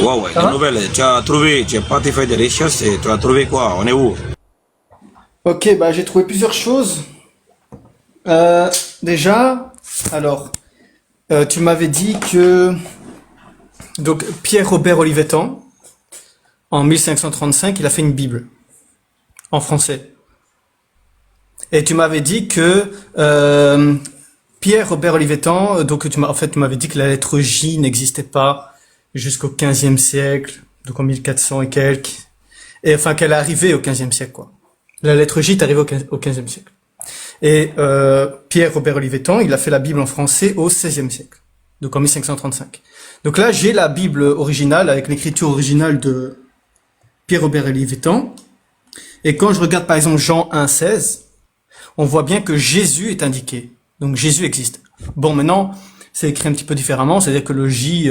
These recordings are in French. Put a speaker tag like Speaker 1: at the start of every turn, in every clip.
Speaker 1: Ouais, ouais,
Speaker 2: Ça
Speaker 1: des
Speaker 2: va?
Speaker 1: nouvelles. Tu es parti faire des recherches et tu as trouvé quoi? On est où?
Speaker 2: Ok, bah j'ai trouvé plusieurs choses. Euh, déjà, alors, tu m'avais dit que donc Pierre-Robert Olivetan, en 1535, il a fait une Bible en français. Et tu m'avais dit que Pierre-Robert Olivetan, donc en fait tu m'avais dit que la lettre J n'existait pas jusqu'au 15e siècle, donc en 1400 et quelques, et enfin qu'elle est arrivée au 15e siècle quoi. La lettre J est arrivée au 15e siècle. Et Pierre-Robert Olivetan, il a fait la Bible en français au 16e siècle, donc en 1535. Donc là, j'ai la Bible originale avec l'écriture originale de Pierre-Robert Olivetan. Et quand je regarde par exemple Jean 1,16, on voit bien que Jésus est indiqué. Donc Jésus existe. Bon, maintenant, c'est écrit un petit peu différemment, c'est-à-dire que le J,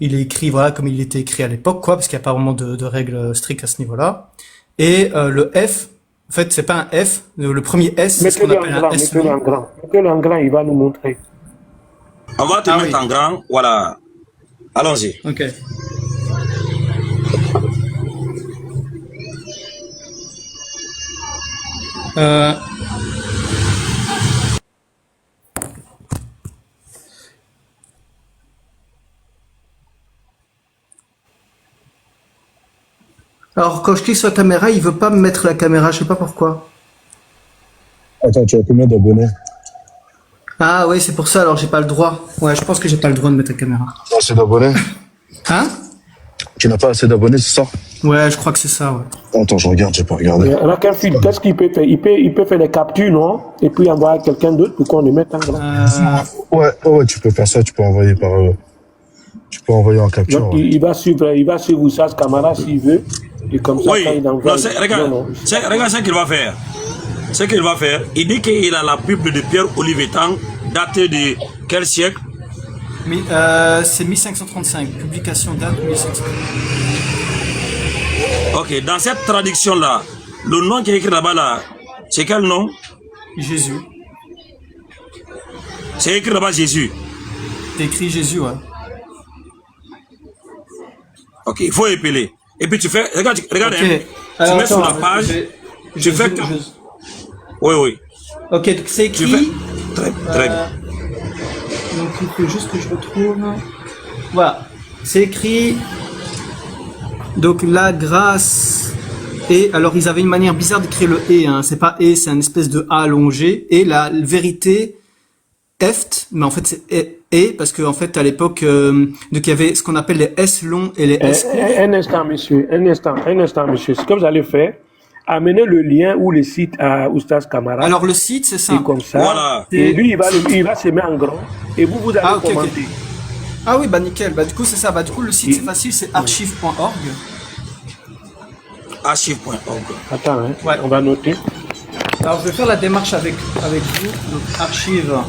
Speaker 2: il est écrit voilà comme il était écrit à l'époque, quoi, parce qu'il n'y a pas vraiment de règles strictes à ce niveau-là. Et le F, en fait, c'est pas un F. Le premier S, c'est ce qu'on
Speaker 3: Mettez-le en
Speaker 2: appelle un
Speaker 3: grand,
Speaker 2: S
Speaker 3: mettez-le
Speaker 2: long.
Speaker 3: en grand. Mettez-le en grand, il va nous montrer.
Speaker 1: On va te
Speaker 2: Ah
Speaker 1: mettre
Speaker 2: oui,
Speaker 1: en grand. Voilà. Allons-y.
Speaker 2: ok. Euh, alors, quand je clique sur la caméra, il veut pas me mettre la caméra, je sais pas pourquoi.
Speaker 4: Attends, tu as combien d'abonnés?
Speaker 2: Ah oui, c'est pour ça, alors j'ai pas le droit. Ouais, je pense que j'ai pas le droit de mettre la caméra.
Speaker 4: Pas assez d'abonnés?
Speaker 2: Hein?
Speaker 4: Tu n'as pas assez d'abonnés, c'est ça?
Speaker 2: Ouais, je crois que c'est ça, ouais.
Speaker 4: Attends, je regarde, j'ai pas regardé.
Speaker 3: Alors, qu'est-ce qu'il peut faire? Il peut faire des captures, non? Et puis envoyer à quelqu'un d'autre pour qu'on le mette en grand.
Speaker 4: Ouais, tu peux faire ça, tu peux envoyer par, tu peux envoyer en capture.
Speaker 3: Donc,
Speaker 4: Ouais.
Speaker 3: il va suivre Oussas Camara s'il veut. Et comme ça, quand
Speaker 1: Oui.
Speaker 3: il envoie.
Speaker 1: Non, regarde.
Speaker 3: Non.
Speaker 1: Regarde ce qu'il va faire. Ce qu'il va faire, il dit qu'il a la Bible de Pierre Olivetan datée de quel siècle?
Speaker 2: Mais c'est 1535, publication date 1535.
Speaker 1: Ok, dans cette traduction-là, le nom qui est écrit là-bas, là, c'est quel nom?
Speaker 2: Jésus.
Speaker 1: C'est écrit là-bas Jésus.
Speaker 2: C'est écrit Jésus, ouais.
Speaker 1: Ok, il faut épeler. Et puis tu fais, regarde, regarde,
Speaker 2: Ok.
Speaker 1: hein, tu
Speaker 2: Alors,
Speaker 1: mets sur la
Speaker 2: attends,
Speaker 1: page,
Speaker 2: je-
Speaker 1: tu fais
Speaker 2: je-
Speaker 1: comme...
Speaker 2: je-
Speaker 1: Oui, oui,
Speaker 2: Ok, donc c'est
Speaker 1: tu fais...
Speaker 2: écrit.
Speaker 1: Très bien.
Speaker 2: Donc il faut juste que je retrouve. Voilà, c'est écrit. Donc la grâce. Et alors ils avaient une manière bizarre d'écrire le et. Hein. C'est pas et, c'est un espèce de a allongé. Et la vérité eft, mais en fait c'est et parce que en fait à l'époque donc il y avait ce qu'on appelle les s longs et les s courts.
Speaker 3: Un instant, monsieur. Un instant, monsieur. Ce que vous allez faire, amenez le lien ou le site à Oustas Camara.
Speaker 2: Alors le site c'est
Speaker 3: Et
Speaker 2: simple.
Speaker 3: comme ça.
Speaker 1: Voilà.
Speaker 3: Et lui, il va se mettre en grand. Et vous allez
Speaker 2: Ah, ok, ok.
Speaker 3: commenter.
Speaker 2: Ah oui bah nickel. Bah du coup c'est ça. Bah du coup le site c'est facile, c'est archive.org.
Speaker 1: Archive.org.
Speaker 3: Attends, hein.
Speaker 2: Ouais.
Speaker 3: On va noter.
Speaker 2: Alors je vais faire la démarche avec vous. Donc archive.org.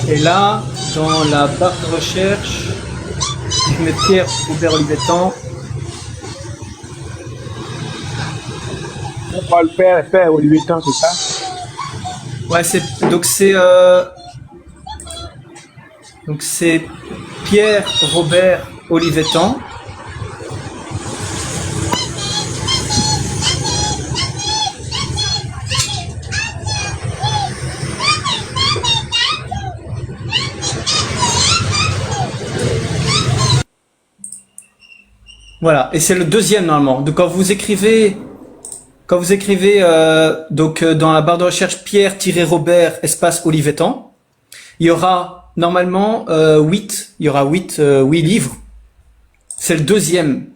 Speaker 2: Et là, dans la barre de recherche, je mets Pierre-Robert Olivetan.
Speaker 3: On va le faire Olivier Tan, c'est ça?
Speaker 2: Ouais, donc c'est Pierre-Robert Olivetan. Voilà, et c'est le deuxième normalement. Donc quand vous écrivez dans la barre de recherche Pierre-Robert espace Olivetan, il y aura normalement 8 livres. C'est le deuxième.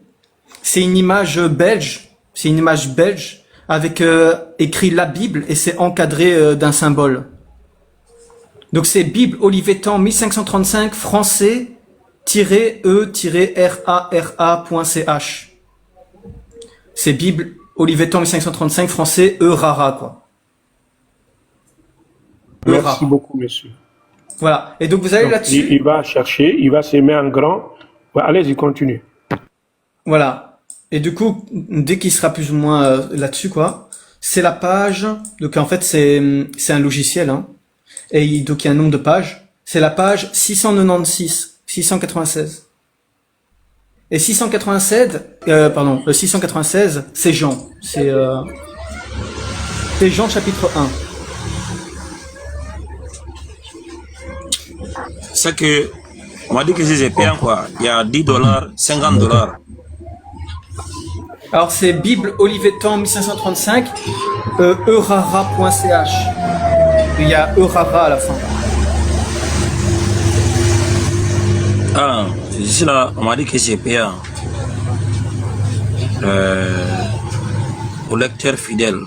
Speaker 2: C'est une image belge, avec écrit la Bible et c'est encadré d'un symbole. Donc c'est Bible Olivetan 1535 français-e-rara.ch. C'est Bible Olivetan 1535 français E-Rara, quoi.
Speaker 3: Merci beaucoup, monsieur.
Speaker 2: Voilà. Et donc vous allez
Speaker 3: Donc,
Speaker 2: là-dessus.
Speaker 3: il va chercher, il va se mettre en grand. Ouais, allez-y, continue.
Speaker 2: Voilà. Et du coup, dès qu'il sera plus ou moins là-dessus, quoi, c'est la page. Donc en fait, c'est un logiciel, hein. Et donc il y a un nombre de pages. c'est la page 696, 696. Et 696, c'est Jean. C'est Jean chapitre 1.
Speaker 1: C'est que, on m'a dit que c'est payant quoi. Il y a $10, $50.
Speaker 2: Alors c'est Bible Olivetan 1535, eurara.ch. Il y a eurara à la fin.
Speaker 1: Ah, ici là, on m'a dit que c'est payant. Au lecteur fidèle.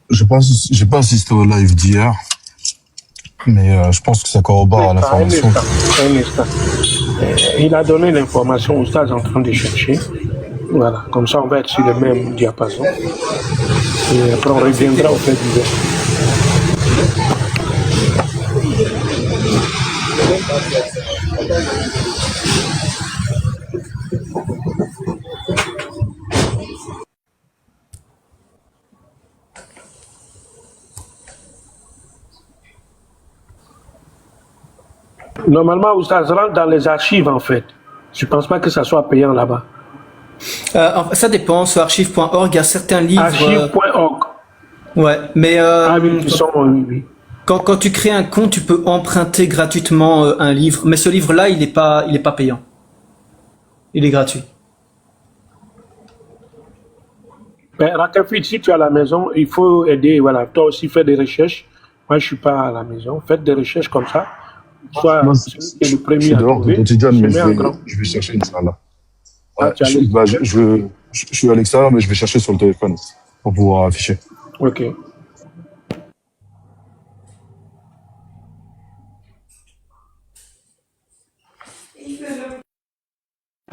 Speaker 4: J'ai pas assisté au live d'hier, mais je pense que ça corrobore à l'information.
Speaker 3: Un instant. Il a donné l'information au stade en train de chercher. Voilà, comme ça on va être sur le même diapason. Et après on reviendra au fait divers. Normalement, Oustaz rentre dans les archives en fait. Je ne pense pas que ça soit payant là-bas.
Speaker 2: Ça dépend, sur archive.org, il y a certains livres.
Speaker 3: Archive.org.
Speaker 2: Ouais, mais
Speaker 3: oui.
Speaker 2: Quand tu crées un compte, tu peux emprunter gratuitement un livre. Mais ce livre-là, il est pas payant. Il est gratuit.
Speaker 3: Ben, Rakafid, si tu es à la maison, il faut aider. Voilà, toi aussi fais des recherches. Moi, je suis pas à la maison. Faites des recherches comme ça. Soit
Speaker 4: Moi,
Speaker 3: celui qui est le
Speaker 4: je
Speaker 3: premier
Speaker 4: suis
Speaker 3: à
Speaker 4: dehors
Speaker 3: trouver,
Speaker 4: au quotidien, mais
Speaker 3: je mets en grand.
Speaker 4: je vais chercher une salle là.
Speaker 3: Ah,
Speaker 4: Ouais,
Speaker 3: tu as les-
Speaker 4: je suis à l'extérieur, mais je vais chercher sur le téléphone pour pouvoir afficher.
Speaker 3: Ok.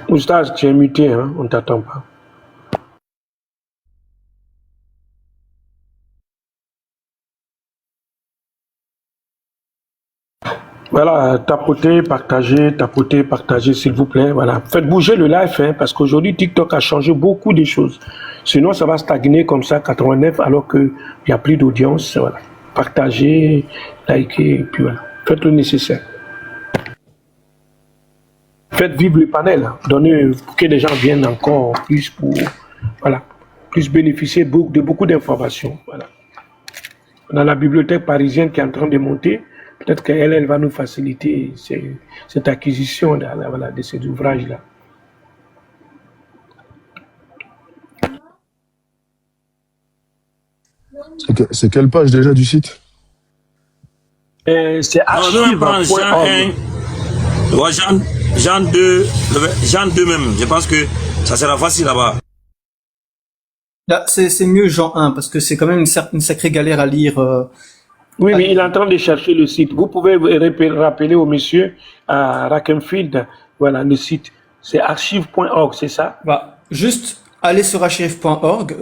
Speaker 3: Oustaz, tu es muté, hein? On ne t'attend pas. Voilà, tapotez, partagez, s'il vous plaît. Voilà, faites bouger le live, hein, parce qu'aujourd'hui, TikTok a changé beaucoup de choses. Sinon, ça va stagner comme ça, 89, alors qu'il n'y a plus d'audience. Voilà. Partagez, likez, et puis voilà. Faites le nécessaire. Faites vivre le panel. Donnez pour que les gens viennent encore plus pour, voilà, plus bénéficier de beaucoup d'informations. Voilà. On a la bibliothèque parisienne qui est en train de monter. Peut-être qu'elle, elle va nous faciliter cette acquisition voilà, de ces ouvrages-là.
Speaker 4: C'est quelle page déjà du site?
Speaker 3: C'est
Speaker 1: Non, je vais prendre Jean 1. Ouais, Jean 2, Jean 2 même. Je pense que ça sera facile là-bas.
Speaker 2: Là, c'est mieux Jean 1, parce que c'est quand même une sacrée galère à lire.
Speaker 3: Oui, mais il est en train de chercher le site. Vous pouvez rappeler au monsieur à Rackenfield, voilà, le site. C'est archive.org, c'est ça?
Speaker 2: Bah, juste aller sur archive.org,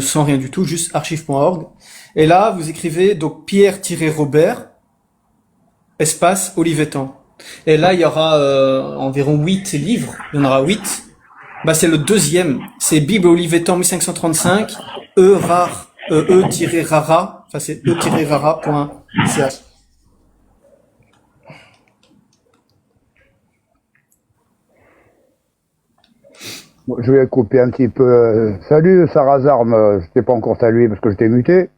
Speaker 2: sans rien du tout, juste archive.org. Et là, vous écrivez donc Pierre-Robert, espace Olivetan. Et là, il y aura environ 8 livres. Il y en aura 8. Bah, c'est le deuxième. C'est Bible Olivetan 1535, E-rara, enfin c'est e-rara.ch.
Speaker 5: Bon, je vais couper un petit peu. Salut Sarazarm, je t'ai pas encore salué parce que je t'ai muté.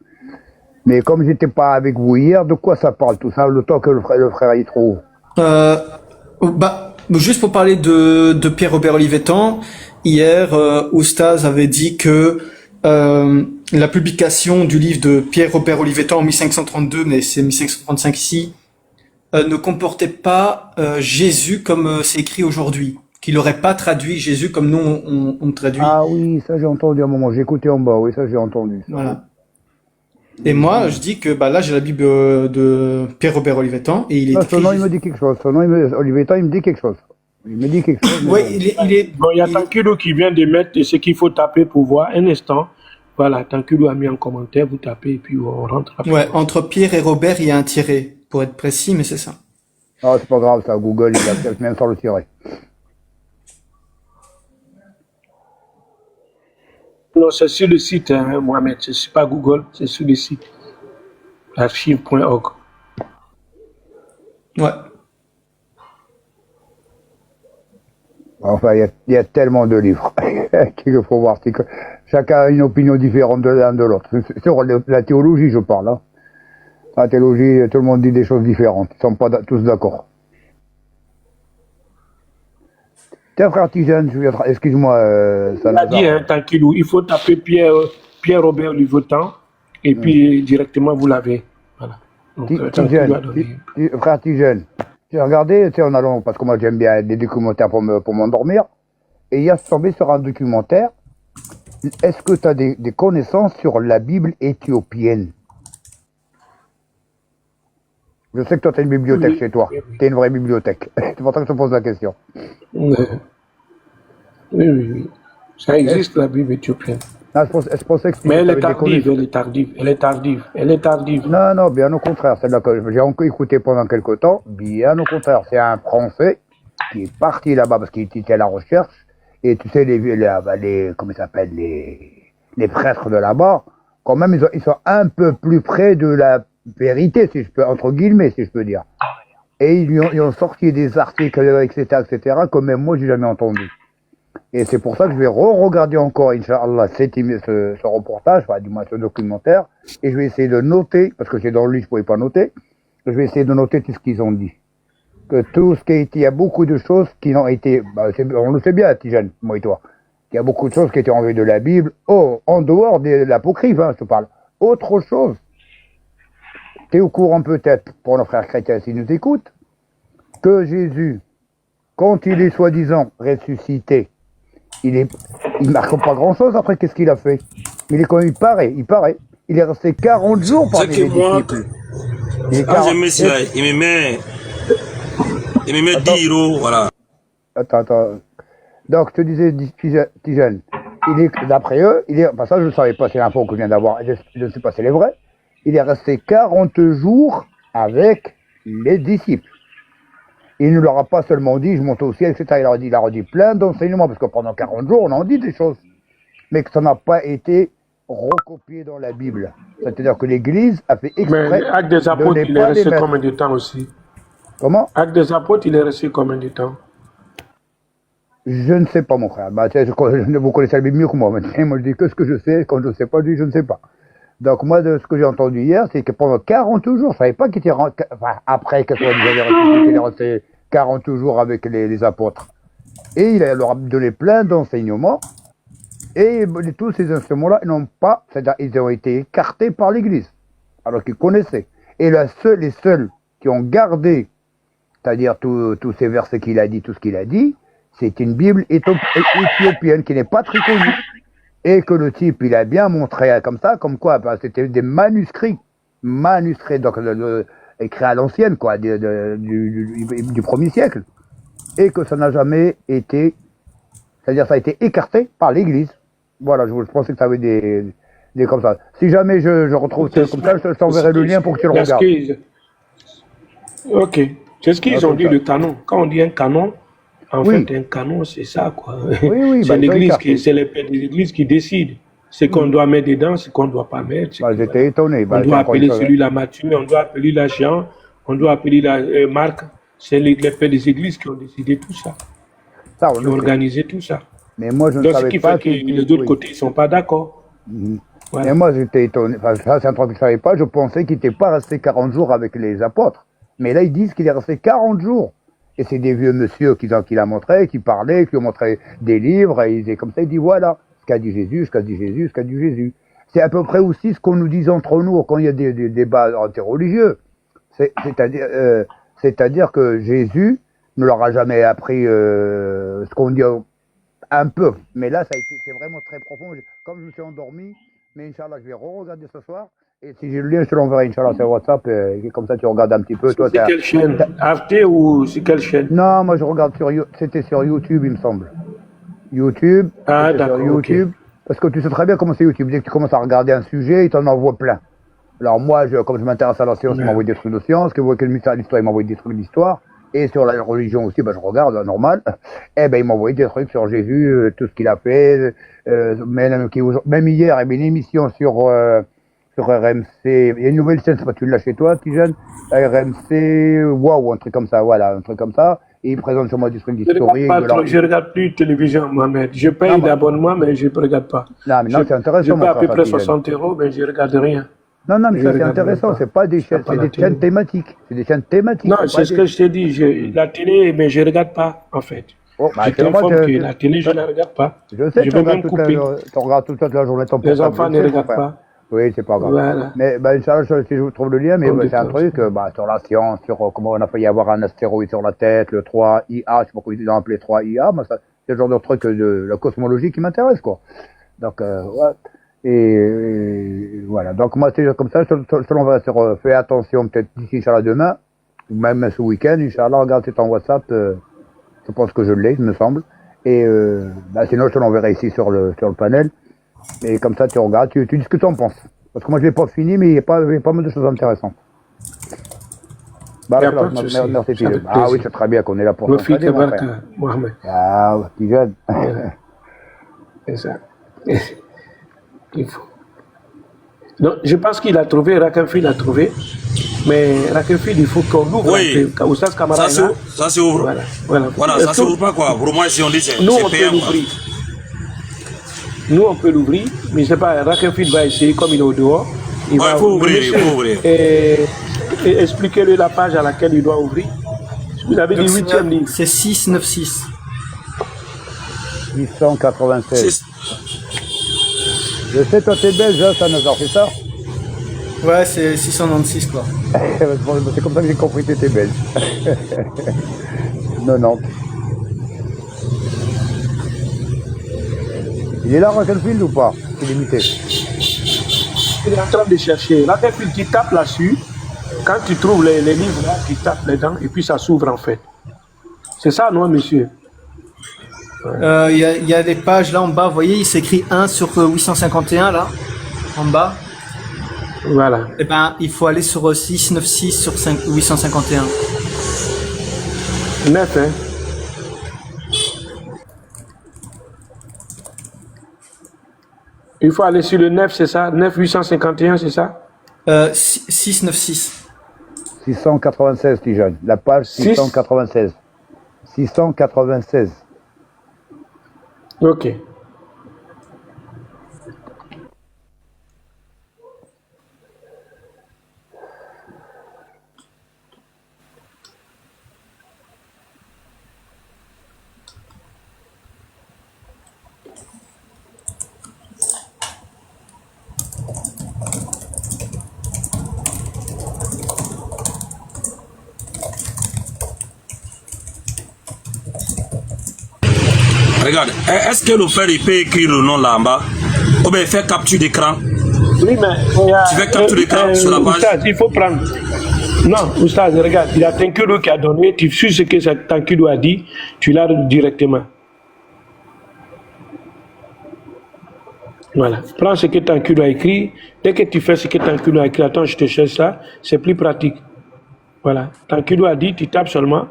Speaker 5: Mais comme j'étais pas avec vous hier, de quoi ça parle tout ça, le temps que le frère y trouve?
Speaker 2: Bah, juste pour parler de Pierre-Robert Olivetan, hier, Oustaz avait dit que la publication du livre de Pierre-Robert Olivetan en 1532, mais c'est 1535 ici, ne comportait pas Jésus comme c'est écrit aujourd'hui. Qu'il n'aurait pas traduit Jésus comme nous on traduit.
Speaker 5: Ah oui, ça j'ai entendu à un moment, j'ai écouté en bas, oui, ça j'ai entendu.
Speaker 2: Voilà. Et moi, je dis que bah là j'ai la Bible de Pierre-Robert Olivetan et il est
Speaker 5: Ah,
Speaker 2: écrit.
Speaker 5: son nom il me dit quelque chose, son nom Olivetan il me dit quelque chose. Il me dit quelque chose.
Speaker 2: Oui, il est.
Speaker 3: Bon, il y a Tankulo qui vient de mettre ce qu'il faut taper pour voir. Un instant. Voilà, Tankulo a mis en commentaire, vous tapez et puis on rentre.
Speaker 2: Ouais, entre Pierre et Robert, il y a un tiré, pour être précis, mais c'est ça.
Speaker 5: Ah, c'est pas grave, ça, Google, il a peut-être même sans le tirer.
Speaker 3: Non, c'est sur le site, hein, Mohamed. C'est pas Google, c'est sur le site. Archive.org.
Speaker 2: Ouais.
Speaker 5: Enfin, il y a tellement de livres qu'il faut voir. C'est que chacun a une opinion différente de l'un de l'autre. Sur la théologie, je parle. Hein. La théologie, tout le monde dit des choses différentes. Ils ne sont pas tous d'accord. Tiens, frère Tijane, excuse-moi,
Speaker 3: Il a dit, hein, tranquillou, il faut taper Pierre-Robert Livotan et puis directement vous l'avez. Voilà. Donc,
Speaker 5: frère Tijane, j'ai regardé, tu sais, en allant, parce que moi j'aime bien des documentaires pour m'endormir, et il y a tombé sur un documentaire. Est-ce que tu as des connaissances sur la Bible éthiopienne? Je sais que toi, tu as une bibliothèque chez toi. Tu es une vraie bibliothèque. C'est pour ça que je te pose la question.
Speaker 3: Oui. Ça existe, la Bible éthiopienne.
Speaker 5: Non, je pensais que
Speaker 3: mais elle est tardive.
Speaker 5: Non, bien au contraire. Celle-là que j'ai encore écouté pendant quelques temps. Bien au contraire. C'est un Français qui est parti là-bas parce qu'il était à la recherche. Et tu sais, comment ça s'appelle, les prêtres de là-bas, quand même, ils sont un peu plus près de la vérité, si je peux, entre guillemets, si je peux dire. Et ils ont sorti des articles, etc., que même moi, j'ai jamais entendu. Et c'est pour ça que je vais re-regarder encore, Inch'Allah, ce reportage, enfin, du moins ce documentaire, et je vais essayer de noter, parce que c'est dans le livre, je ne pouvais pas noter, je vais essayer de noter tout ce qu'ils ont dit. Que tout ce qui a été, il y a beaucoup de choses qui ont été, on le sait bien, Tijane, moi et toi, il y a beaucoup de choses qui étaient enlevées de la Bible, en dehors de l'apocryphe, hein, je te parle. Autre chose. Tu es au courant peut-être, pour nos frères chrétiens s'ils nous écoutent, que Jésus, quand il est soi-disant ressuscité, il marque pas grand-chose après, qu'est-ce qu'il a fait? Il paraît, il est resté 40 jours parmi les disciples.
Speaker 1: J'aime ça, il me met 10 euros, voilà.
Speaker 5: Attends. Donc, je te disais, Tijane, d'après eux, ça je ne savais pas, c'est l'info que je viens d'avoir, je ne sais pas si elle est vraie, il est resté 40 jours avec les disciples. Il ne leur a pas seulement dit, je monte au ciel, etc. Il leur a dit plein d'enseignements, parce que pendant 40 jours, on en dit des choses. Mais que ça n'a pas été recopié dans la Bible. C'est-à-dire que l'Église a fait exprès.
Speaker 3: Mais Actes des Apôtres, il est resté combien de temps aussi?
Speaker 5: Comment?
Speaker 3: Actes des Apôtres, il est resté combien de temps?
Speaker 5: Je ne sais pas, mon frère. Vous connaissez la Bible mieux que moi. Maintenant, moi, je dis que ce que je sais. Quand je ne sais pas, je dis je ne sais pas. Donc, moi, de ce que j'ai entendu hier, c'est que pendant 40 jours, je ne savais pas qu'il était après que soit avait ressuscité, il est resté 40 jours avec les apôtres. Et il leur a donné plein d'enseignements. Et tous ces enseignements-là, ils ont été écartés par l'Église. Alors qu'ils connaissaient. Et les seuls qui ont gardé, c'est-à-dire tous ces versets qu'il a dit, tout ce qu'il a dit, c'est une Bible éthiopienne qui n'est pas très connue. Et que le type, il a bien montré comme ça, comme quoi, c'était des manuscrits, donc écrits à l'ancienne, quoi, du 1er siècle. Et que ça n'a jamais été, c'est-à-dire ça a été écarté par l'Église. Voilà, je pensais que ça avait des comme ça. Si jamais je retrouve ça comme ça, je t'enverrai le lien pour que tu le regardes.
Speaker 3: Ok, c'est ce qu'ils ont dit, le canon. Quand on dit un canon, en fait, un canon, c'est ça, quoi.
Speaker 5: Oui,
Speaker 3: c'est l'Église c'est les pères des Églises qui décident. Ce qu'on doit mettre dedans, ce qu'on ne doit pas mettre.
Speaker 5: J'étais étonné.
Speaker 3: On doit appeler celui-là Matthieu, on doit appeler la Jean, on doit appeler la Marc. C'est les pères des Églises qui ont décidé tout ça. Qui ont organisé tout ça.
Speaker 5: Mais moi, je ne savais pas.
Speaker 3: Ce qui fait que les autres côtés ne sont pas d'accord.
Speaker 5: Mais moi, j'étais étonné. Ça, c'est un truc que je ne savais pas. Je pensais qu'il n'était pas resté 40 jours avec les apôtres. Mais là, ils disent qu'il est resté 40 jours. Et c'est des vieux monsieur qui l'a montré, qui parlaient, qui ont montré des livres, et ils disaient comme ça, ils disent voilà, ce qu'a dit Jésus, ce qu'a dit Jésus, ce qu'a dit Jésus. C'est à peu près aussi ce qu'on nous dit entre nous quand il y a des débats interreligieux. C'est-à-dire que Jésus ne leur a jamais appris ce qu'on dit un peu. Mais là, c'est vraiment très profond. Comme je me suis endormi, mais Inch'Allah, je vais re-regarder ce soir. Et si j'ai le lien, je te l'enverrai, Inch'Allah, sur WhatsApp. Comme ça, tu regardes un petit peu.
Speaker 3: C'est quelle chaîne? Arte ou c'est quelle chaîne?
Speaker 5: Non, moi, je regarde c'était sur YouTube, il me semble. YouTube.
Speaker 3: Ah, d'accord.
Speaker 5: Sur YouTube. Okay. Parce que tu sais très bien comment c'est YouTube. Dès que tu commences à regarder un sujet, il t'en envoie plein. Alors moi, comme je m'intéresse à la science, il m'envoie des trucs de science. Que vous voyez que l'histoire, il m'envoie des trucs d'histoire. Et sur la religion aussi, ben, je regarde, normal. Eh ben, il m'a envoyé des trucs sur Jésus, tout ce qu'il a fait. Même hier, il y avait une émission sur RMC. Il y a une nouvelle chaîne, je sais pas, tu l'as chez toi, petit jeune. RMC, waouh, un truc comme ça, voilà, un truc comme ça. Et il présente sur moi du truc historique.
Speaker 3: Je regarde plus de télévision, Mohamed. Je paye d'abonnement, mais je ne regarde pas.
Speaker 5: Non, mais non, c'est intéressant.
Speaker 3: Je paye à peu près 60 €, mais je ne regarde rien.
Speaker 5: Non, mais ça c'est intéressant, c'est pas des chaînes, c'est des chaînes thématiques. C'est des chaînes thématiques.
Speaker 3: Non, c'est ce que je t'ai dit. La télé, mais je ne regarde pas, en fait.
Speaker 5: Oh, bah,
Speaker 3: je t'informe que la télé, je ne la regarde pas.
Speaker 5: Je sais,
Speaker 3: je vais même couper.
Speaker 5: Tu regardes toute la journée ton
Speaker 3: Les enfants ne regardent pas.
Speaker 5: Oui, c'est pas grave. Voilà. Mais bah, Inch'Allah, si je trouve le lien, mais c'est un truc sur la science, sur comment on a failli avoir un astéroïde sur la tête, le 3IA, je sais pas comment ils ont appelé 3IA, mais c'est le genre de truc de la cosmologie qui m'intéresse, quoi. Donc, ouais. Et voilà. Donc, moi, c'est comme ça, je te l'envoie sur, fais attention, peut-être d'ici, Inch'Allah, demain, ou même ce week-end, Inch'Allah, regarde, c'est en WhatsApp, je pense que je l'ai, il me semble. Et bah, sinon, je te l'enverrai ici sur le panel. Et comme ça, tu regardes, tu dis ce que tu en penses. Parce que moi, je ne l'ai pas fini, mais il y a pas mal de choses intéressantes. Bah, merci, ah oui, c'est très bien qu'on est là pour
Speaker 3: s'entraider, mon frère. Mohamed.
Speaker 5: Ah, petit jeune.
Speaker 3: C'est ça. Il faut. Donc, je pense qu'il a trouvé, Rakenfil a trouvé. Mais Rakenfil, il faut qu'on ouvre.
Speaker 1: Oui.
Speaker 3: Oustaz Kamara,
Speaker 1: ça s'ouvre. Voilà, ça s'ouvre pas, quoi. Pour moi, si on dit c'est payant, quoi.
Speaker 3: Nous, on peut l'ouvrir, mais je ne sais pas, Rakenfil va essayer, comme il est au dehors.
Speaker 1: Il faut ouvrir.
Speaker 3: Et expliquez-lui la page à laquelle il doit ouvrir. Vous avez dit 8e livre.
Speaker 2: C'est 696.
Speaker 5: 696. Je sais, toi, t'es belge, hein, ça, Nazar, c'est ça?
Speaker 2: Ouais, c'est 696, quoi.
Speaker 5: C'est comme ça que j'ai compris que t'étais belge. 90. Il est là, Rakenfield, ou pas? C'est limité.
Speaker 3: Il est en train de chercher. Rakenfield, tu tapes là-dessus. Quand tu trouves les livres là, tu tapes dedans et puis ça s'ouvre en fait. C'est ça, non, monsieur?
Speaker 2: Il y a des pages là en bas, vous voyez, il s'écrit 1 sur 851 là, en bas.
Speaker 3: Voilà.
Speaker 2: Et ben, il faut aller sur 696 sur 851.
Speaker 3: 9, hein? Il faut aller sur le 9, c'est ça? 9 851, c'est ça?
Speaker 2: 696.
Speaker 5: 696, Tijan. La page 696. 696.
Speaker 3: Ok.
Speaker 1: Regarde, est-ce que le frère il peut écrire le nom là en bas? Ou bien faire capture d'écran?
Speaker 3: Oui, mais
Speaker 1: tu fais capture d'écran sur la page?
Speaker 3: Oustaz, il faut prendre. Non, Oustaz, regarde, il y a Tankido qui a donné, tu suis ce que Tankido a dit, tu l'as directement. Voilà, prends ce que Tankido a écrit. Dès que tu fais ce que Tankido a écrit, attends, je te cherche ça, c'est plus pratique. Voilà, Tankido a dit, tu tapes seulement.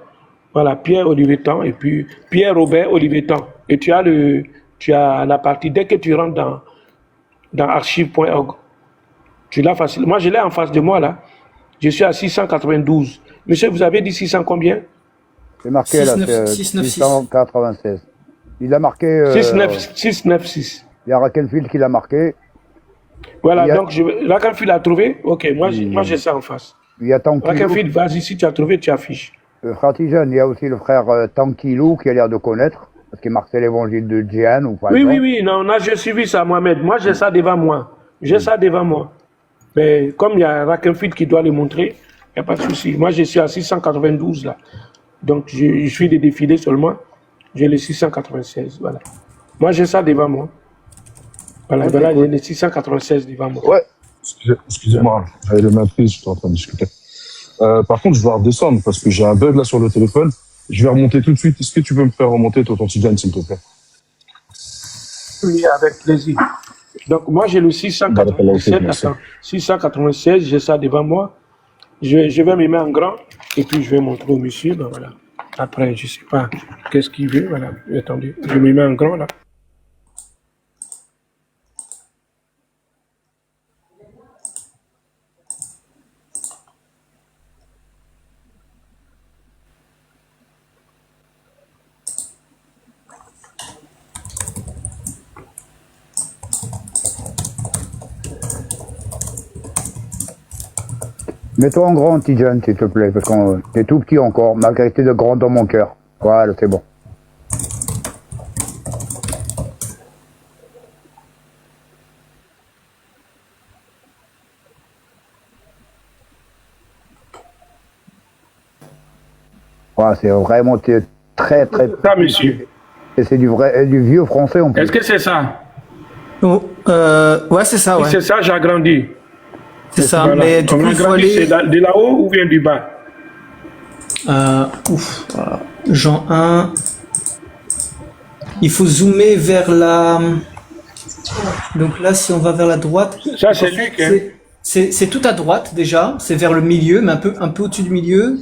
Speaker 3: Voilà, Pierre Olivetan et puis Pierre Robert Olivetan. Et tu as la partie, dès que tu rentres dans archive.org, tu l'as facile. Moi, je l'ai en face de moi là. Je suis à 692. Monsieur, vous avez dit 600 combien?
Speaker 5: C'est marqué 696. Il a marqué...
Speaker 3: 696.
Speaker 5: Il y a Rakenfield qui l'a marqué.
Speaker 3: Voilà, donc Rakenfield a trouvé. Ok, moi j'ai ça en face.
Speaker 5: Il y a
Speaker 3: Rakenfield, vas-y, si tu as trouvé, tu affiches.
Speaker 5: Frère Tijan, il y a aussi le frère Tankilou qui a l'air de connaître, parce qu'il marquait l'évangile de Djian ou pas.
Speaker 3: Oui, non, j'ai suivi ça, Mohamed. Moi, j'ai ça devant moi. Mais comme il y a Rakenfield qui doit le montrer, il n'y a pas de souci. Moi, je suis à 692 là. Donc, je suis des défilés seulement. J'ai les 696, voilà. Moi, j'ai ça devant moi. Voilà, j'ai les 696 devant moi.
Speaker 4: Ouais. Excusez-moi, j'avais le même prise, j'étais en train de discuter. Par contre, je vais redescendre parce que j'ai un bug là sur le téléphone. Je vais remonter tout de suite. Est-ce que tu peux me faire remonter ton Tijan, s'il te plaît?
Speaker 3: Oui, avec plaisir. Donc, moi, j'ai le 696. Attends, 696, j'ai ça devant moi. je vais me mettre en grand et puis je vais montrer au monsieur. Ben voilà. Après, je sais pas qu'est-ce qu'il veut. Voilà. Attendez, je me mets en grand là.
Speaker 5: Mets-toi en grand, Tijan, s'il te plaît, parce que t'es tout petit encore, malgré que t'es de grand dans mon cœur. Voilà, c'est bon. Voilà, c'est vraiment très, très...
Speaker 3: Ça, monsieur.
Speaker 5: Et c'est du vieux français en plus.
Speaker 3: Est-ce que c'est ça?
Speaker 2: Oh, ouais, c'est ça,
Speaker 3: Si
Speaker 2: ouais.
Speaker 3: c'est ça, j'ai agrandi.
Speaker 2: C'est ça,
Speaker 3: Voilà.
Speaker 2: mais du
Speaker 3: Comme
Speaker 2: coup, il faut
Speaker 3: agrandi, c'est
Speaker 2: aller...
Speaker 3: de là-haut ou bien du bas?
Speaker 2: Voilà. Jean 1. Il faut zoomer vers la... Donc là, si on va vers la droite...
Speaker 3: Ça, c'est
Speaker 2: en fait,
Speaker 3: Luc, hein?
Speaker 2: c'est tout à droite, déjà. C'est vers le milieu, mais un peu au-dessus du milieu.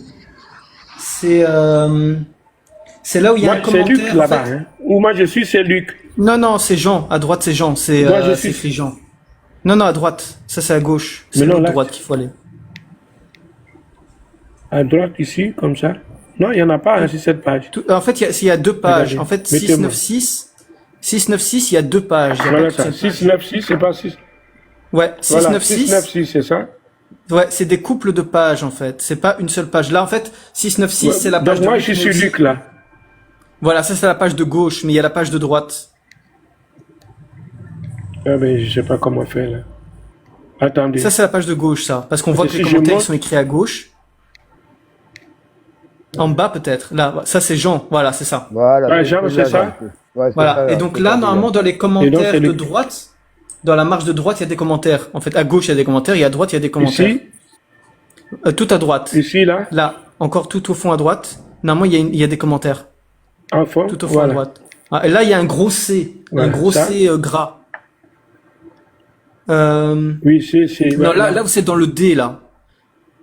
Speaker 2: C'est là où il y a un
Speaker 3: C'est
Speaker 2: commentaire.
Speaker 3: Luc
Speaker 2: en
Speaker 3: là-bas.
Speaker 2: fait.
Speaker 3: Hein? Où moi je suis, c'est Luc.
Speaker 2: Non, c'est Jean. À droite, c'est Jean. C'est
Speaker 3: Moi, je suis-
Speaker 2: écrit Jean. Non, à droite. Ça, c'est à gauche.
Speaker 3: Mais
Speaker 2: C'est
Speaker 3: non,
Speaker 2: l'autre
Speaker 3: là-
Speaker 2: droite qu'il faut aller.
Speaker 3: À droite, ici, comme ça. Non, il n'y en a pas hein, sur cette page.
Speaker 2: En fait, il y a deux pages.
Speaker 3: Regardez.
Speaker 2: En fait,
Speaker 3: Mettez-moi.
Speaker 2: 696, il y a deux pages. Il y a
Speaker 3: Voilà
Speaker 2: pas
Speaker 3: ça.
Speaker 2: qu'une seule
Speaker 3: 6, 9, 6, c'est pas 6.
Speaker 2: page. Ouais,
Speaker 3: Voilà, 6, 9,
Speaker 2: 696.
Speaker 3: 6, c'est ça.
Speaker 2: Ouais, c'est des couples de pages, en fait. C'est pas une seule page. Là, en fait, 696,
Speaker 3: Ouais,
Speaker 2: c'est la
Speaker 3: donc
Speaker 2: page de
Speaker 3: moi,
Speaker 2: Luc,
Speaker 3: je suis
Speaker 2: mais
Speaker 3: sur
Speaker 2: aussi-
Speaker 3: Luc là.
Speaker 2: Voilà, ça, c'est la page de gauche, mais il y a la page de droite.
Speaker 3: Ah, ben, je sais pas comment faire là. Attendez.
Speaker 2: Ça, c'est la page de gauche, ça. Parce qu'on voit que
Speaker 3: si
Speaker 2: les
Speaker 3: je
Speaker 2: commentaires
Speaker 3: monte-
Speaker 2: sont écrits à gauche. En bas, peut-être. Là, ça, c'est Jean. Voilà, c'est ça.
Speaker 5: Voilà.
Speaker 3: Ouais, Jean, c'est ça.
Speaker 5: Ouais, c'est
Speaker 2: Voilà.
Speaker 5: ça,
Speaker 2: Et donc
Speaker 5: c'est
Speaker 2: là,
Speaker 5: ça,
Speaker 2: normalement, dans les
Speaker 3: Et donc,
Speaker 2: commentaires
Speaker 3: c'est
Speaker 2: de
Speaker 3: les-
Speaker 2: droite, dans la marge de droite, il y a des commentaires. En fait, à gauche, il y a des commentaires, et à droite, il y a des commentaires.
Speaker 3: Ici,
Speaker 2: Tout à droite.
Speaker 3: ici, là,
Speaker 2: Là, encore tout au fond à droite. Normalement, il y a des commentaires.
Speaker 3: en fond.
Speaker 2: Tout au fond
Speaker 3: voilà.
Speaker 2: à droite. Ah, et là, il y a un gros C.
Speaker 3: Voilà,
Speaker 2: un gros
Speaker 3: ça.
Speaker 2: C gras.
Speaker 3: Oui, c'est.
Speaker 2: Non,
Speaker 3: voilà.
Speaker 2: là où c'est dans le D, là.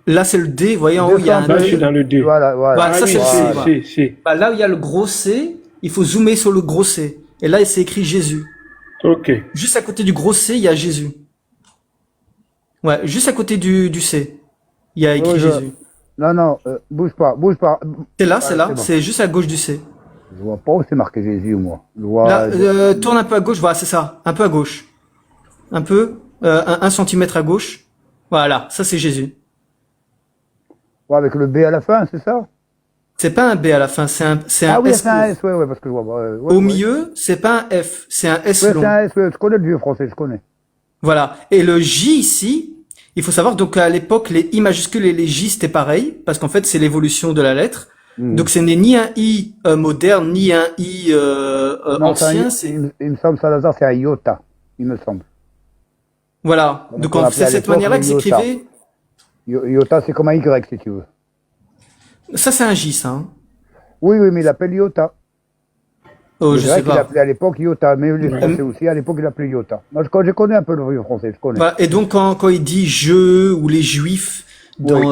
Speaker 2: Là, c'est le D. Vous voyez, en haut, il y a un
Speaker 3: Là, je suis
Speaker 2: D.
Speaker 3: dans le D.
Speaker 5: Voilà, voilà.
Speaker 2: Voilà, ça,
Speaker 3: oui,
Speaker 2: c'est le C. voilà.
Speaker 3: c'est.
Speaker 2: Bah, là où il y a le gros C, il faut zoomer sur le gros C. Et là, c'est écrit Jésus.
Speaker 3: Ok.
Speaker 2: Juste à côté du gros C, il y a Jésus. Ouais, juste à côté du C, il y a écrit
Speaker 5: Oui,
Speaker 2: Jésus.
Speaker 5: Non, bouge pas, bouge pas.
Speaker 2: C'est là, c'est là,
Speaker 5: c'est bon.
Speaker 2: c'est juste à gauche du C.
Speaker 5: Je vois pas où c'est marqué Jésus, moi. Je vois...
Speaker 2: Là, tourne un peu à gauche, voilà, c'est ça, un peu à gauche. Un peu, un centimètre à gauche. Voilà, ça c'est Jésus.
Speaker 5: Ouais, avec le B à la fin, c'est ça?
Speaker 2: C'est pas un B à la fin, c'est un
Speaker 5: Ah oui,
Speaker 2: S.
Speaker 5: c'est un
Speaker 2: court.
Speaker 5: S, ouais, parce que je vois. Ouais,
Speaker 2: Au
Speaker 5: ouais.
Speaker 2: milieu, c'est pas un F, c'est un S
Speaker 5: Ouais,
Speaker 2: long.
Speaker 5: c'est un S, ouais, je connais le vieux français, je connais.
Speaker 2: Voilà. Et le J ici, il faut savoir donc à l'époque les I majuscules et les J c'était pareil parce qu'en fait c'est l'évolution de la lettre. Donc ce n'est ni un I moderne ni un I
Speaker 5: Non, c'est
Speaker 2: ancien.
Speaker 5: il me semble, Salazar, c'est un iota, il me semble.
Speaker 2: Voilà.
Speaker 5: Donc,
Speaker 2: Donc
Speaker 5: on
Speaker 2: c'est
Speaker 5: appelait à
Speaker 2: cette
Speaker 5: l'époque
Speaker 2: manière-là que
Speaker 5: le iota.
Speaker 2: s'écrivait.
Speaker 5: Iota, c'est comme un Y, si tu veux.
Speaker 2: Ça c'est un J ça. Hein.
Speaker 5: Oui, mais il appelle iota.
Speaker 2: Oh je
Speaker 5: C'est vrai
Speaker 2: sais
Speaker 5: qu'il
Speaker 2: pas.
Speaker 5: appelait à l'époque iota, mais les Français aussi, à l'époque, il appelait iota. Moi, je connais un peu le vieux français, je connais.
Speaker 2: Voilà. Et donc quand il dit je ou les Juifs dans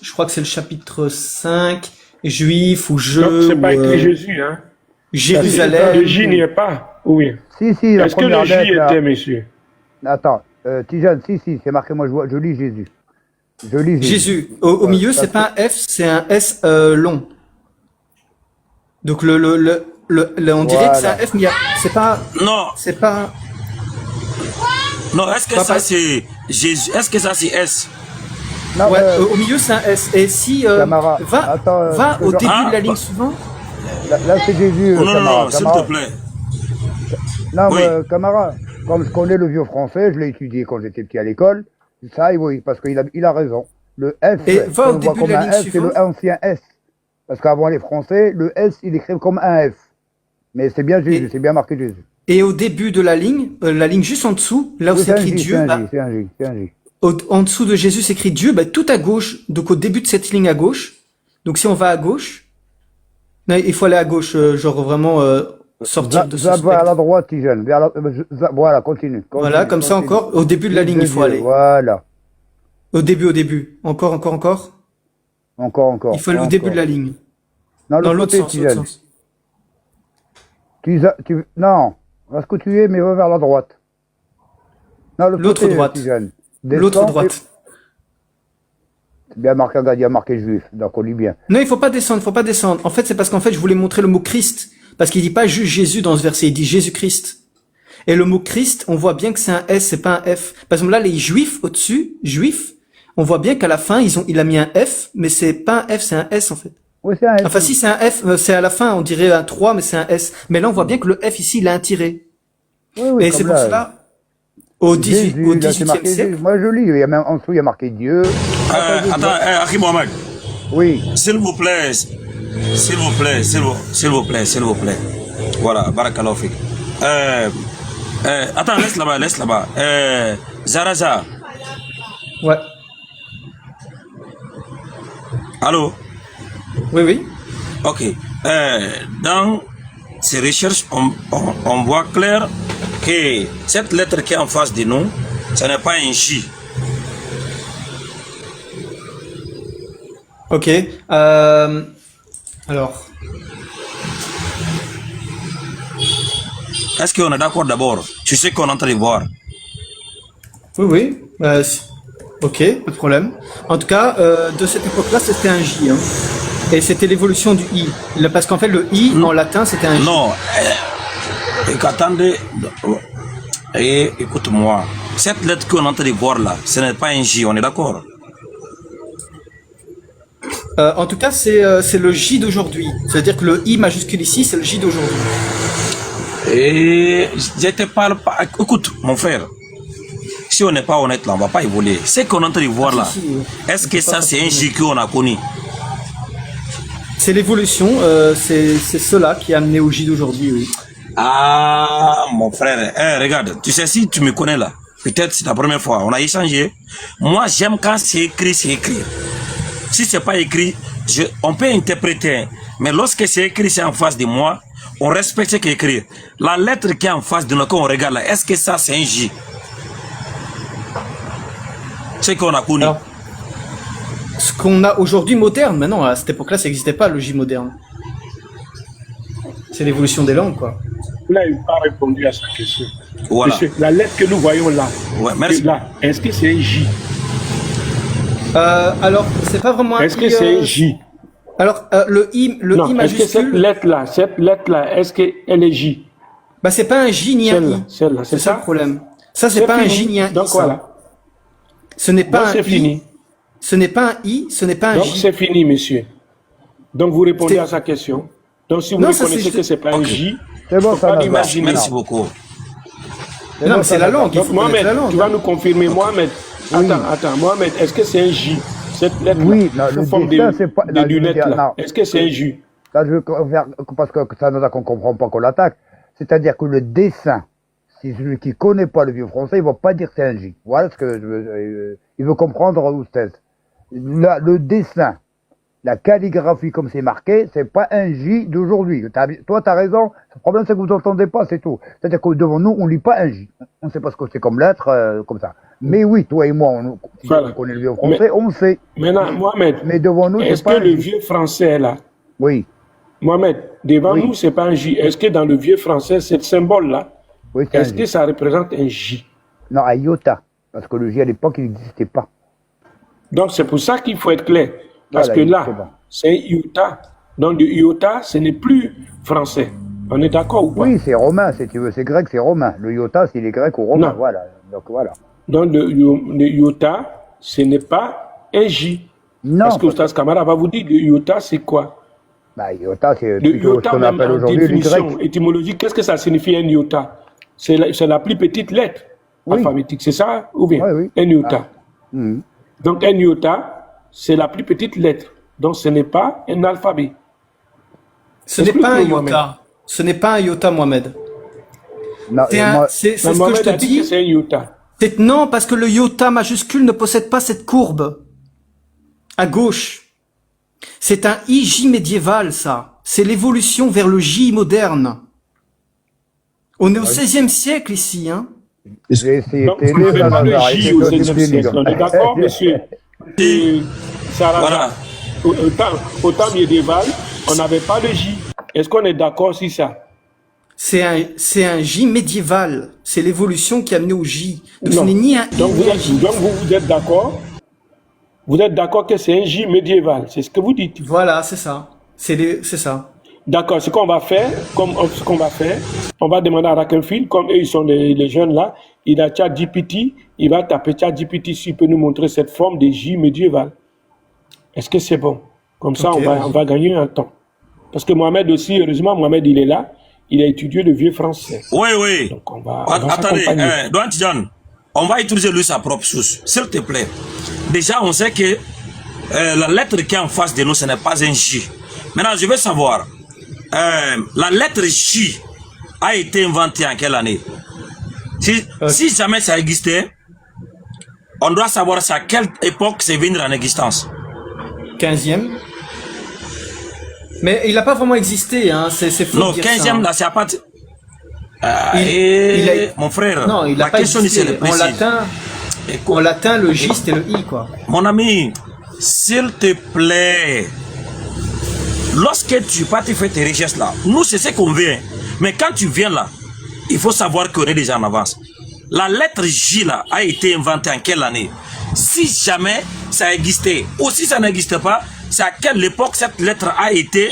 Speaker 2: je crois que c'est le chapitre 5 Juifs ou je
Speaker 3: Donc, c'est pas
Speaker 2: ou,
Speaker 3: écrit Jésus, hein.
Speaker 2: Jérusalem.
Speaker 3: Le J n'y est pas. Oui.
Speaker 5: Si, la
Speaker 3: Est-ce que
Speaker 5: première
Speaker 3: le J
Speaker 5: lettre, là.
Speaker 3: était, monsieur?
Speaker 5: Attends, Tijane, si, c'est marqué, moi, je lis Jésus. Je lis Jésus.
Speaker 2: Jésus. Au milieu, c'est pas un F, c'est un S long. Donc on dirait que c'est un F, mais c'est pas,
Speaker 1: Non,
Speaker 2: c'est pas.
Speaker 1: non, est-ce que
Speaker 2: Papa.
Speaker 1: ça c'est Jésus? Est-ce que ça c'est S?
Speaker 5: Non,
Speaker 2: Ouais, au milieu, c'est un S. Et si
Speaker 5: Camara,
Speaker 2: va
Speaker 5: attends,
Speaker 2: va au
Speaker 5: genre-
Speaker 2: début de la
Speaker 1: Ah,
Speaker 2: ligne
Speaker 1: bah.
Speaker 2: suivante.
Speaker 5: là, c'est Jésus,
Speaker 1: Non, non,
Speaker 5: Camara.
Speaker 1: non, s'il
Speaker 5: Camara.
Speaker 1: te plaît.
Speaker 5: Non,
Speaker 1: Oui.
Speaker 5: Camara, comme je connais le vieux français, je l'ai étudié quand j'étais petit à l'école, ça, oui, parce qu'il a raison. Le F,
Speaker 2: Et va au
Speaker 5: on le voit
Speaker 2: début de
Speaker 5: comme
Speaker 2: la
Speaker 5: un
Speaker 2: ligne
Speaker 5: F, c'est
Speaker 2: suivante.
Speaker 5: le ancien S. Parce qu'avant les Français, le S, il écrit comme un F. Mais c'est bien Jésus,
Speaker 2: Et-
Speaker 5: c'est bien marqué Jésus.
Speaker 2: Et au début de la ligne juste en dessous, là où
Speaker 5: Oui,
Speaker 2: c'est
Speaker 5: un
Speaker 2: écrit
Speaker 5: J,
Speaker 2: Dieu,
Speaker 5: c'est un
Speaker 2: bah,
Speaker 5: J, c'est un J, c'est un J.
Speaker 2: en dessous de Jésus, c'est écrit Dieu, bah, tout à gauche. Donc au début de cette ligne à gauche. Donc si on va à gauche, non, il faut aller à gauche, genre vraiment sortir de ce
Speaker 5: Va à
Speaker 2: spectre.
Speaker 5: la droite, Tijane. Voilà, continue.
Speaker 2: Voilà, comme ça
Speaker 5: continue.
Speaker 2: encore, au début de la ligne, il faut
Speaker 5: Jésus,
Speaker 2: aller.
Speaker 5: Voilà.
Speaker 2: Au début. Encore.
Speaker 5: Encore.
Speaker 2: Il faut aller au début de la ligne.
Speaker 5: Non,
Speaker 2: Dans
Speaker 5: l'autre
Speaker 2: l'autre
Speaker 5: côté,
Speaker 2: sens, l'autre
Speaker 5: Tijane.
Speaker 2: sens.
Speaker 5: Non, reste que tu es, mais va vers la droite. Non,
Speaker 2: L'autre
Speaker 5: côté,
Speaker 2: droite.
Speaker 5: Tijane.
Speaker 2: L'autre
Speaker 5: Descends
Speaker 2: droite.
Speaker 5: C'est bien marqué, regarde, il y a marqué juif, donc on lit bien.
Speaker 2: Non, il faut pas descendre. En fait, c'est parce qu'en fait, je voulais montrer le mot Christ. Parce qu'il dit pas juste Jésus dans ce verset, il dit Jésus-Christ. Et le mot Christ, on voit bien que c'est un S, c'est pas un F. Par exemple, là, les juifs au-dessus, juifs, on voit bien qu'à la fin, il a mis un F, mais c'est pas un F, c'est un S, en fait.
Speaker 5: Oui, c'est un S.
Speaker 2: Enfin, si c'est un F, c'est à la fin, on dirait un 3, mais c'est un S. Mais là, on voit bien que le F ici, il a un tiré.
Speaker 5: Oui,
Speaker 2: Et
Speaker 5: comme
Speaker 2: c'est pour
Speaker 5: là,
Speaker 2: cela, au
Speaker 5: Jésus, là, c'est
Speaker 2: 18e
Speaker 5: marqué
Speaker 2: siècle.
Speaker 5: Jésus. Moi, je lis, il y a même, en dessous, il y a marqué Dieu.
Speaker 1: Attends, Aki Mohamed.
Speaker 5: Oui.
Speaker 1: S'il vous plaît. Voilà, barakallahu fik. Attends, laisse là-bas. Zaraza.
Speaker 2: Ouais.
Speaker 1: Allô?
Speaker 2: Oui.
Speaker 1: Ok. Dans ces recherches, on voit clair que cette lettre qui est en face de nous, ce n'est pas un J.
Speaker 2: Ok. Alors.
Speaker 1: Est-ce qu'on est d'accord d'abord? Tu sais qu'on est en train de voir.
Speaker 2: Oui. Ok, pas de problème. En tout cas, de cette époque-là, c'était un J. Hein. Et c'était l'évolution du I. Parce qu'en fait, le I, en latin, c'était un J.
Speaker 1: Non. Attendez. Écoute-moi. Cette lettre qu'on est en train de voir là, ce n'est pas un J, on est d'accord?
Speaker 2: En tout cas, c'est le J d'aujourd'hui. C'est-à-dire que le I majuscule ici, c'est le J d'aujourd'hui.
Speaker 1: Et je te parle pas. Écoute, mon frère. Si on n'est pas honnête là, on va pas évoluer. Ce qu'on est en train de voir là, est-ce que ça c'est un J qu'on a connu?
Speaker 2: C'est l'évolution, c'est cela qui a amené au J d'aujourd'hui, oui.
Speaker 1: Ah, mon frère, regarde, tu sais, si tu me connais là, peut-être c'est la première fois, on a échangé. Moi, j'aime quand c'est écrit, c'est écrit. Si c'est pas écrit, on peut interpréter. Mais lorsque c'est écrit, c'est en face de moi, on respecte ce qui est écrit. La lettre qui est en face de nous, quand on regarde là, est-ce que ça c'est un J? C'est qu'on a connu.
Speaker 2: Alors, ce qu'on a aujourd'hui moderne, maintenant, à cette époque-là, ça n'existait pas, le J moderne. C'est l'évolution des langues, quoi.
Speaker 3: Là, il n'a pas répondu à sa question.
Speaker 1: Voilà.
Speaker 3: Monsieur, la lettre que nous voyons là,
Speaker 1: Ouais, merci.
Speaker 3: là, est-ce que c'est un J?
Speaker 2: Alors, c'est pas vraiment un
Speaker 3: Est-ce que
Speaker 2: I,
Speaker 3: c'est un J?
Speaker 2: Alors, le I
Speaker 3: Non, est-ce que cette
Speaker 2: majuscule,
Speaker 3: lettre-là, est-ce qu'elle est J?
Speaker 2: bah, c'est pas un J ni un I.
Speaker 3: Celle-là,
Speaker 2: C'est
Speaker 3: c'est
Speaker 2: ça
Speaker 3: ça?
Speaker 2: le problème. Ça, c'est
Speaker 3: C'est
Speaker 2: pas un
Speaker 3: fini.
Speaker 2: J ni un I.
Speaker 3: Donc
Speaker 2: ça.
Speaker 3: voilà.
Speaker 2: Ce n'est pas
Speaker 3: Donc
Speaker 2: un
Speaker 3: c'est
Speaker 2: I.
Speaker 3: fini.
Speaker 2: Ce n'est pas un I, ce n'est pas un
Speaker 3: Donc
Speaker 2: J.
Speaker 3: c'est fini, monsieur. Donc vous répondez
Speaker 2: C'est-
Speaker 3: à sa question. Donc si vous
Speaker 2: Non, ça,
Speaker 3: reconnaissez
Speaker 2: c'est
Speaker 3: que
Speaker 2: juste-
Speaker 3: c'est pas un
Speaker 1: Ok.
Speaker 3: J,
Speaker 5: C'est bon,
Speaker 3: faut
Speaker 5: ça
Speaker 3: pas
Speaker 5: va.
Speaker 3: l'imaginer.
Speaker 1: Merci beaucoup.
Speaker 2: Non, mais c'est la langue. Il
Speaker 3: Donc
Speaker 2: faut connaître
Speaker 3: Mohamed,
Speaker 2: la langue.
Speaker 3: tu vas nous confirmer. Mohamed, attends, Mohamed, est-ce que c'est un J? Cette lettre
Speaker 5: Oui, non, le
Speaker 3: sous forme
Speaker 5: dessin,
Speaker 3: de,
Speaker 5: c'est pas-
Speaker 3: de
Speaker 5: non, je veux
Speaker 3: lunettes
Speaker 5: dire,
Speaker 3: là.
Speaker 5: non.
Speaker 3: Est-ce que c'est un J?
Speaker 5: Là, je veux faire, parce que ça nous a qu'on comprend pas qu'on l'attaque. C'est-à-dire que le dessin, si celui qui connaît pas le vieux français, il va pas dire que c'est un J. Voilà ce que je veux, il veut comprendre, Oustez. Là, le dessin, la calligraphie comme c'est marqué, c'est pas un J d'aujourd'hui. Toi, t'as raison. Le problème, c'est que vous entendez pas, c'est tout. C'est-à-dire que devant nous, on lit pas un J. On sait pas ce que c'est comme lettre, comme ça. Mais oui, toi et moi, si
Speaker 3: Voilà.
Speaker 5: on connaît le vieux français, on le sait.
Speaker 3: Maintenant, Mohamed,
Speaker 5: Mais devant nous,
Speaker 3: est-ce
Speaker 5: c'est pas
Speaker 3: que
Speaker 5: un
Speaker 3: le
Speaker 5: J.
Speaker 3: vieux français là,
Speaker 5: Oui,
Speaker 3: Mohamed, devant
Speaker 5: Oui.
Speaker 3: nous, c'est pas un J. Est-ce que dans le vieux français, ce symbole-là,
Speaker 5: oui, c'est un
Speaker 3: est-ce que
Speaker 5: J.
Speaker 3: ça représente un J?
Speaker 5: Non, à iota. Parce que le J à l'époque, il n'existait pas.
Speaker 3: Donc c'est pour ça qu'il faut être clair. Parce
Speaker 5: Voilà,
Speaker 3: que là,
Speaker 5: c'est bon.
Speaker 3: c'est un iota. Donc le iota, ce n'est plus français. On est d'accord ou pas?
Speaker 5: Oui, c'est romain, si tu veux. C'est grec, c'est romain. Le iota, c'est les grecs ou romains.
Speaker 3: Non.
Speaker 5: Voilà. Donc voilà.
Speaker 3: Donc le iota, ce n'est pas un J.
Speaker 5: Non.
Speaker 3: Parce que Oustaz Kamara va vous dire, le iota, c'est quoi?
Speaker 5: Bah, iota, c'est
Speaker 3: Le
Speaker 5: plutôt ce
Speaker 3: iota,
Speaker 5: qu'on
Speaker 3: même
Speaker 5: appelle
Speaker 3: en
Speaker 5: aujourd'hui du
Speaker 3: définition
Speaker 5: grec.
Speaker 3: étymologique, qu'est-ce que ça signifie un iota? C'est la plus petite lettre
Speaker 5: Oui.
Speaker 3: alphabétique, c'est ça? Ou bien?
Speaker 5: Oui, oui.
Speaker 3: Un iota.
Speaker 5: Mhm.
Speaker 3: Donc un iota, c'est la plus petite lettre. Donc ce n'est pas un alphabet.
Speaker 2: Ce n'est pas un
Speaker 3: Explique-nous, Mohamed.
Speaker 2: iota. Ce n'est pas un iota, Mohamed.
Speaker 5: Non,
Speaker 2: C'est
Speaker 5: moi,
Speaker 2: c'est ce que je
Speaker 3: Mohamed
Speaker 2: te
Speaker 3: a dit que
Speaker 2: dis.
Speaker 3: c'est un iota.
Speaker 2: Non, parce que le iota majuscule ne possède pas cette courbe. À gauche. C'est un IJ médiéval, ça. C'est l'évolution vers le J moderne. On est au XVIe siècle ici, hein.
Speaker 5: J'ai essayé de
Speaker 3: Donc, vous
Speaker 5: t'aider,
Speaker 3: ne faites pas le
Speaker 5: Salazar.
Speaker 3: J
Speaker 5: Essaye
Speaker 3: au
Speaker 5: de
Speaker 3: 7e siècle. On est d'accord, monsieur Sarah?
Speaker 1: Voilà.
Speaker 3: Au temps médiéval, on n'avait pas le J. Est-ce qu'on est d'accord sur ça?
Speaker 2: C'est un J médiéval. C'est l'évolution qui a amené au J. Donc ce
Speaker 3: Non.
Speaker 2: n'est ni un I
Speaker 3: Donc
Speaker 2: ni un J.
Speaker 3: vous êtes d'accord? Vous êtes d'accord que c'est un J médiéval, c'est ce que vous dites.
Speaker 2: Voilà, c'est ça. C'est ça.
Speaker 3: D'accord, ce qu'on va faire, on va demander à Rakenfield, comme eux, ils sont les jeunes là, il a ChatGPT, il va taper ChatGPT s'il peut nous montrer cette forme de J médiéval. Est-ce que c'est bon? Comme ça,
Speaker 2: Ok,
Speaker 3: on va gagner un temps. Parce que Mohamed aussi, heureusement, Mohamed, il est là, il a étudié le vieux français.
Speaker 1: Oui, oui.
Speaker 3: Donc, on va
Speaker 1: Attendez,
Speaker 3: s'accompagner.
Speaker 1: Douane Tidjane, on va utiliser lui sa propre source, s'il te plaît. Déjà, on sait que la lettre qui est en face de nous, ce n'est pas un J. Maintenant, je veux savoir, la lettre J a été inventée en quelle année? Si jamais ça existait, on doit savoir c'est à quelle époque c'est venu en existence.
Speaker 2: 15e. Mais il n'a pas vraiment existé, hein. C'est faux
Speaker 1: Non,
Speaker 2: de dire
Speaker 1: 15e,
Speaker 2: ça, hein.
Speaker 1: là, c'est à partir...
Speaker 2: Il a-
Speaker 1: mon frère,
Speaker 2: Non, il n'a
Speaker 1: la
Speaker 2: pas
Speaker 1: question ici, elle
Speaker 2: existé.
Speaker 1: est précise.
Speaker 2: En latin, le J, c'était le I, quoi.
Speaker 1: Mon ami, s'il te plaît, lorsque tu pars, tu fais tes recherches là, nous c'est ce qu'on veut. Hein. Mais quand tu viens là, il faut savoir qu'on est déjà en avance. La lettre J là a été inventée en quelle année? Si jamais ça existait, ou si ça n'existe pas, c'est à quelle époque cette lettre a été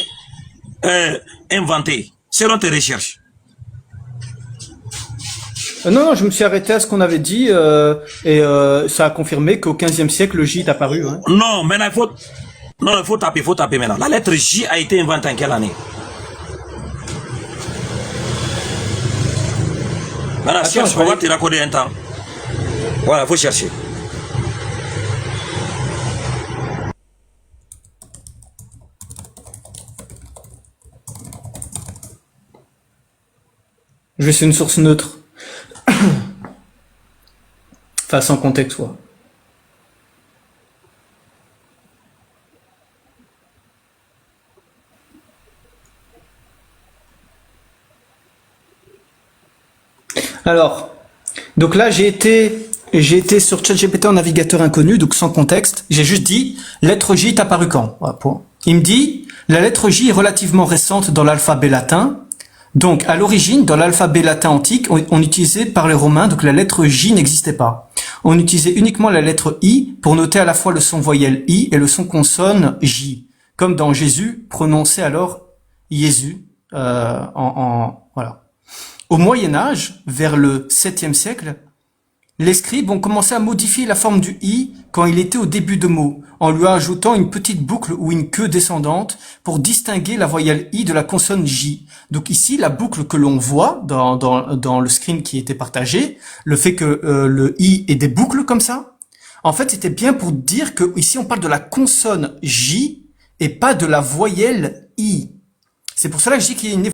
Speaker 1: inventée, selon tes recherches?
Speaker 2: Non, je me suis arrêté à ce qu'on avait dit, et ça a confirmé qu'au 15e siècle, le J est apparu, hein.
Speaker 1: Non, maintenant il faut taper maintenant. La lettre J a été inventée en quelle année? Maintenant, cherche, on va te raccorder un temps. Voilà, il faut chercher.
Speaker 2: Je vais sur une source neutre. Enfin, sans contexte, quoi. Alors, donc là, j'ai été sur ChatGPT en navigateur inconnu, donc sans contexte. J'ai juste dit, lettre J est apparue quand? Voilà, point. Il me dit, la lettre J est relativement récente dans l'alphabet latin. Donc, à l'origine, dans l'alphabet latin antique, on utilisait par les Romains, donc la lettre J n'existait pas. On utilisait uniquement la lettre I pour noter à la fois le son voyelle I et le son consonne J. Comme dans Jésus, prononcé alors Jésus, voilà. Au Moyen-Âge, vers le 7e siècle, les scribes ont commencé à modifier la forme du i quand il était au début de mots, en lui ajoutant une petite boucle ou une queue descendante pour distinguer la voyelle i de la consonne j. Donc ici, la boucle que l'on voit dans le screen qui était partagé, le fait que le i ait des boucles comme ça, en fait, c'était bien pour dire que ici on parle de la consonne j et pas de la voyelle i. C'est pour cela que je dis qu'il y a une